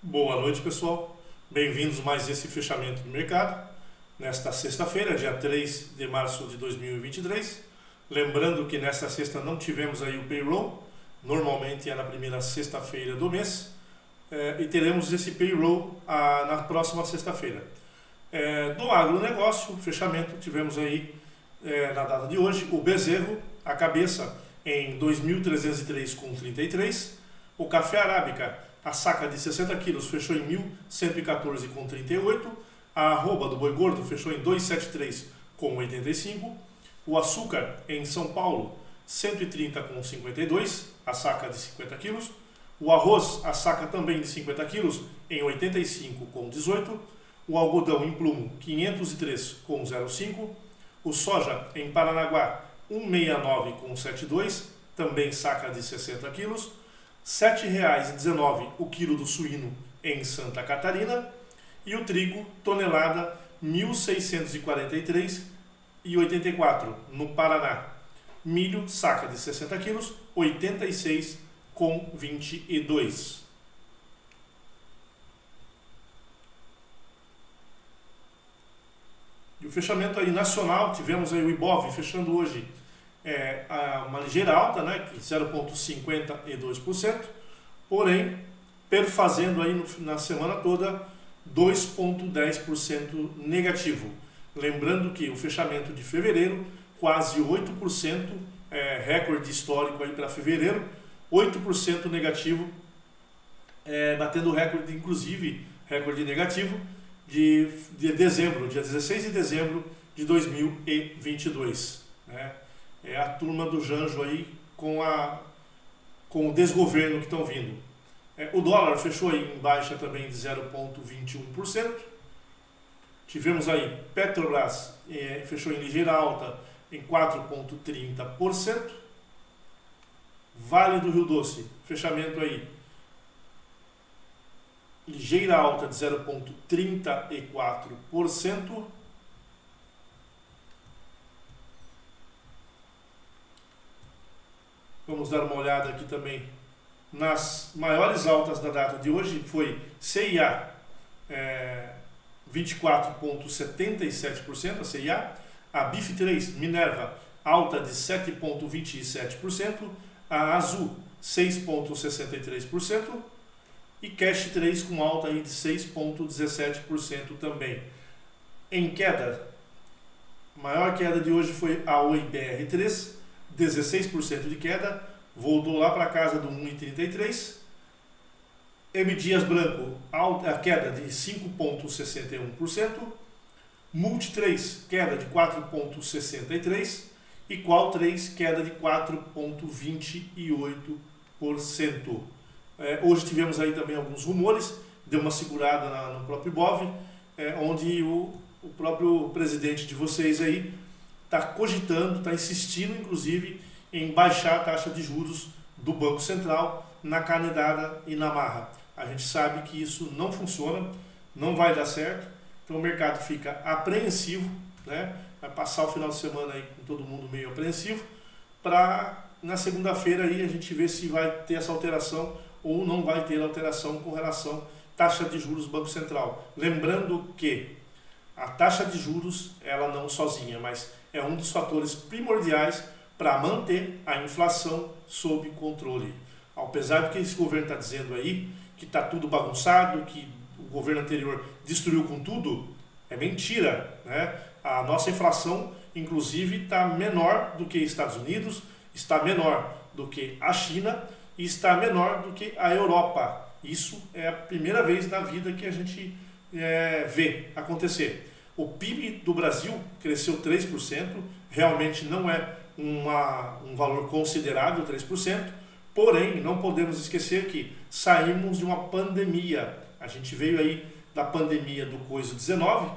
Boa noite, pessoal. Bem-vindos a mais esse fechamento do mercado, nesta sexta-feira, dia 3 de março de 2023. Lembrando que nesta sexta não tivemos aí o payroll, normalmente é na primeira sexta-feira do mês, e teremos esse payroll na próxima sexta-feira. Do agronegócio, fechamento, tivemos aí na data de hoje o bezerro, a cabeça em 2.303,33, o café arábica, a saca de 60 quilos fechou em 1.114,38, a arroba do boi gordo fechou em 273,85, o açúcar em São Paulo 130,52, a saca de 50 quilos, o arroz, a saca também de 50 quilos em 85,18, o algodão em plumo 503,05, o soja em Paranaguá 169,72, também saca de 60 quilos, R$ 7,19 o quilo do suíno em Santa Catarina, e o trigo, tonelada, 1.643,84 no Paraná. Milho, saca de 60 quilos, 86,22. E o fechamento aí nacional, tivemos aí o Ibov fechando hoje uma ligeira alta, né, 0,52%, porém perfazendo aí na semana toda 2,10% negativo. Lembrando que o fechamento de fevereiro, quase 8%, recorde histórico aí para fevereiro, 8% negativo, batendo o recorde, inclusive, recorde negativo de dezembro, dia 16 de dezembro de 2022. Né? É a turma do Janjo aí com o desgoverno que estão vindo. O dólar fechou aí em baixa também de 0,21%. Tivemos aí Petrobras, fechou em ligeira alta em 4,30%. Vale do Rio Doce, fechamento aí, ligeira alta de 0,34%. Vamos dar uma olhada aqui também nas maiores altas da data de hoje. Foi CIA 24,77%, a CIA. A BIF3 Minerva, alta de 7,27%. A Azul, 6,63%. E Cash 3 com alta aí de 6,17% também. Em queda, a maior queda de hoje foi a Oi BR3, 16% de queda, voltou lá para casa do 1,33. M Dias Branco, a queda de 5,61%. Multi 3, queda de 4,63%. E Qual 3, queda de 4,28%. Hoje tivemos aí também alguns rumores, deu uma segurada no próprio Ibov, onde o próprio presidente de vocês aí está cogitando, está insistindo inclusive em baixar a taxa de juros do Banco Central na canedada e na marra. A gente sabe que isso não funciona, não vai dar certo, então o mercado fica apreensivo, né? Vai passar o final de semana aí com todo mundo meio apreensivo, para na segunda-feira aí a gente ver se vai ter essa alteração ou não vai ter alteração com relação à taxa de juros do Banco Central. Lembrando que a taxa de juros, ela não sozinha, mas é um dos fatores primordiais para manter a inflação sob controle. Apesar do que esse governo está dizendo aí, que está tudo bagunçado, que o governo anterior destruiu com tudo, é mentira, né? A nossa inflação, inclusive, está menor do que Estados Unidos, está menor do que a China e está menor do que a Europa. Isso é a primeira vez na vida que a gente vê acontecer. O PIB do Brasil cresceu 3%, realmente não é um valor considerável, 3%, porém não podemos esquecer que saímos de uma pandemia. A gente veio aí da pandemia do Covid-19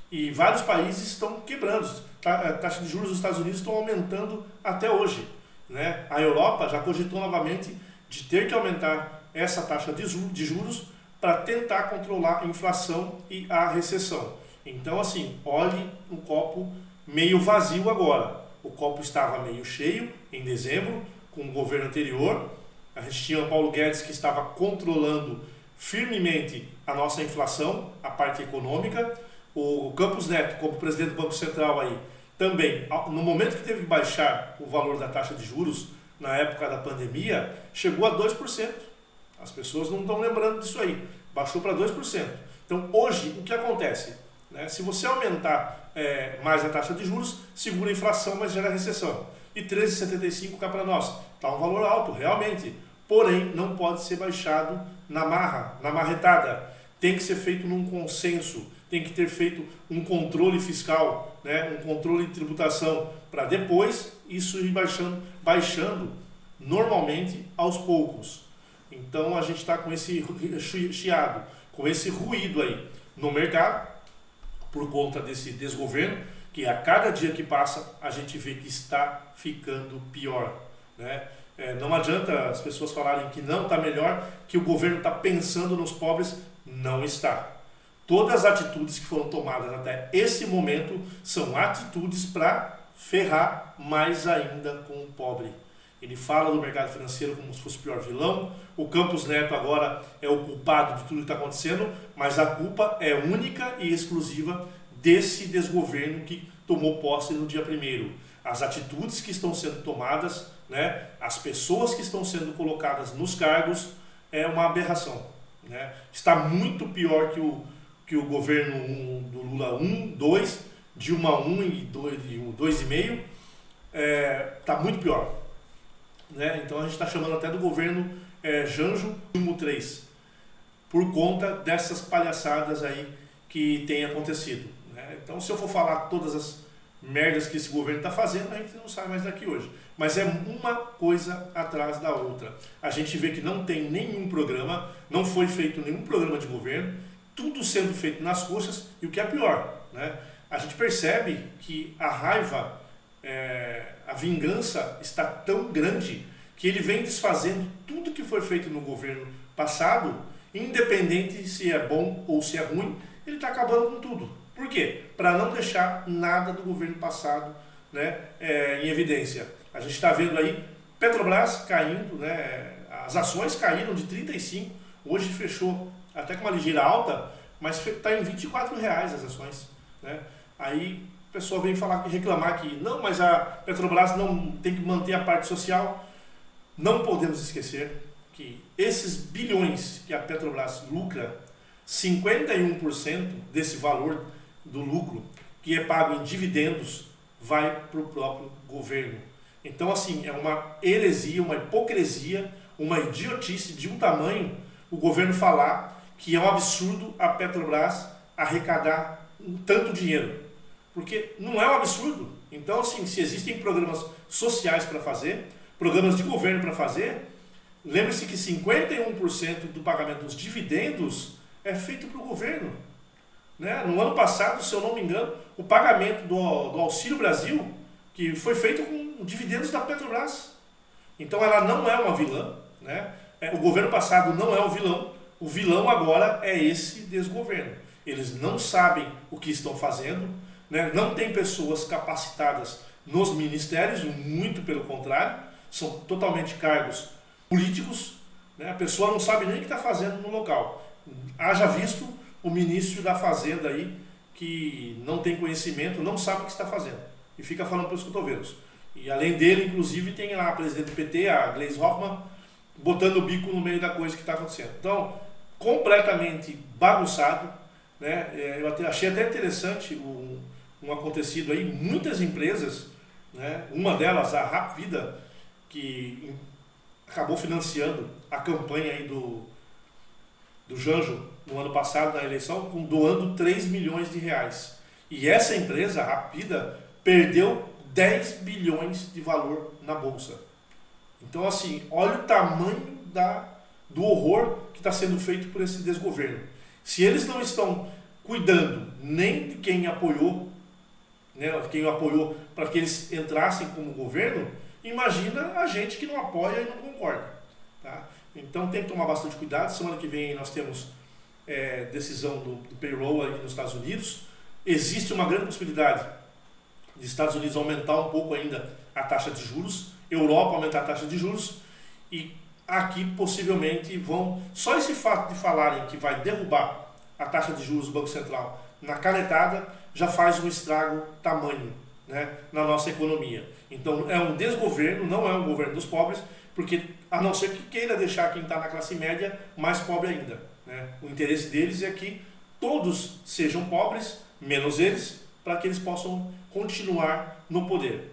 e vários países estão quebrando. A taxa de juros dos Estados Unidos estão aumentando até hoje, né? A Europa já cogitou novamente de ter que aumentar essa taxa de juros para tentar controlar a inflação e a recessão. Então, assim, olhe um copo meio vazio agora. O copo estava meio cheio em dezembro, com o governo anterior. A gente tinha o Paulo Guedes que estava controlando firmemente a nossa inflação, a parte econômica. O Campos Neto, como presidente do Banco Central aí, também, no momento que teve que baixar o valor da taxa de juros, na época da pandemia, chegou a 2%. As pessoas não estão lembrando disso aí. Baixou para 2%. Então, hoje, o que acontece? Né? Se você aumentar mais a taxa de juros, segura a inflação, mas gera recessão. E 13,75 cá para nós. Está um valor alto, realmente. Porém, não pode ser baixado na marra, na marretada. Tem que ser feito num consenso. Tem que ter feito um controle fiscal, né? Um controle de tributação, para depois isso ir baixando normalmente aos poucos. Então a gente está com esse chiado, com esse ruído aí no mercado, por conta desse desgoverno, que a cada dia que passa a gente vê que está ficando pior, né? Não adianta as pessoas falarem que não está melhor, que o governo está pensando nos pobres. Não está. Todas as atitudes que foram tomadas até esse momento são atitudes para ferrar mais ainda com o pobre. Ele fala do mercado financeiro como se fosse o pior vilão. O Campos Neto agora é o culpado de tudo que está acontecendo, mas a culpa é única e exclusiva desse desgoverno que tomou posse no dia 1º. As atitudes que estão sendo tomadas, né, as pessoas que estão sendo colocadas nos cargos, é uma aberração, né? Está muito pior que o governo do Lula 1, 2, Dilma 1 e 2,5, está muito pior, né? Então a gente está chamando até do governo Janjo 3, por conta dessas palhaçadas aí que tem acontecido, né? Então, se eu for falar todas as merdas que esse governo está fazendo, a gente não sai mais daqui hoje. Mas é uma coisa atrás da outra. A gente vê que não tem nenhum programa, não foi feito nenhum programa de governo, tudo sendo feito nas coxas, e o que é pior, né? A gente percebe que a raiva, a vingança está tão grande que ele vem desfazendo tudo que foi feito no governo passado, independente se é bom ou se é ruim, ele está acabando com tudo. Por quê? Para não deixar nada do governo passado, né, em evidência. A gente está vendo aí Petrobras caindo, né, as ações caíram de 35, hoje fechou até com uma ligeira alta, mas está em R$24 as ações, né? Aí o pessoal vem reclamar que não, mas a Petrobras não tem que manter a parte social. Não podemos esquecer que esses bilhões que a Petrobras lucra, 51% desse valor do lucro, que é pago em dividendos, vai para o próprio governo. Então, assim, é uma heresia, uma hipocrisia, uma idiotice de um tamanho o governo falar que é um absurdo a Petrobras arrecadar tanto dinheiro. Porque não é um absurdo. Então, assim, se existem programas sociais para fazer, programas de governo para fazer, lembre-se que 51% do pagamento dos dividendos é feito para o governo, né? No ano passado, se eu não me engano, o pagamento do Auxílio Brasil, que foi feito com dividendos da Petrobras. Então ela não é uma vilã, né? O governo passado não é o vilão agora é esse desgoverno. Eles não sabem o que estão fazendo, né? Não tem pessoas capacitadas nos ministérios, muito pelo contrário, são totalmente cargos políticos, né? A pessoa não sabe nem o que está fazendo no local. Haja visto o ministro da Fazenda aí, que não tem conhecimento, não sabe o que está fazendo, e fica falando pelos cotovelos. E além dele, inclusive, tem lá a presidente do PT, a Gleisi Hoffmann, botando o bico no meio da coisa que está acontecendo. Então, completamente bagunçado, né? Eu achei até interessante um acontecido aí, muitas empresas, né? Uma delas, a Hapvida, que acabou financiando a campanha aí do Janjo no ano passado, na eleição, doando 3 milhões de reais. E essa empresa, a Hapvida, perdeu 10 bilhões de valor na bolsa. Então, assim, olha o tamanho do horror que está sendo feito por esse desgoverno. Se eles não estão cuidando nem de quem apoiou, né, quem apoiou para que eles entrassem como governo, imagina a gente que não apoia e não concorda, tá? Então tem que tomar bastante cuidado. Semana que vem nós temos decisão do payroll aí nos Estados Unidos. Existe uma grande possibilidade de Estados Unidos aumentar um pouco ainda a taxa de juros, Europa aumentar a taxa de juros, e aqui possivelmente vão... Só esse fato de falarem que vai derrubar a taxa de juros do Banco Central na canetada já faz um estrago tamanho, né, na nossa economia. Então é um desgoverno, não é um governo dos pobres, porque a não ser que queira deixar quem está na classe média mais pobre ainda, né? O interesse deles é que todos sejam pobres, menos eles, para que eles possam continuar no poder.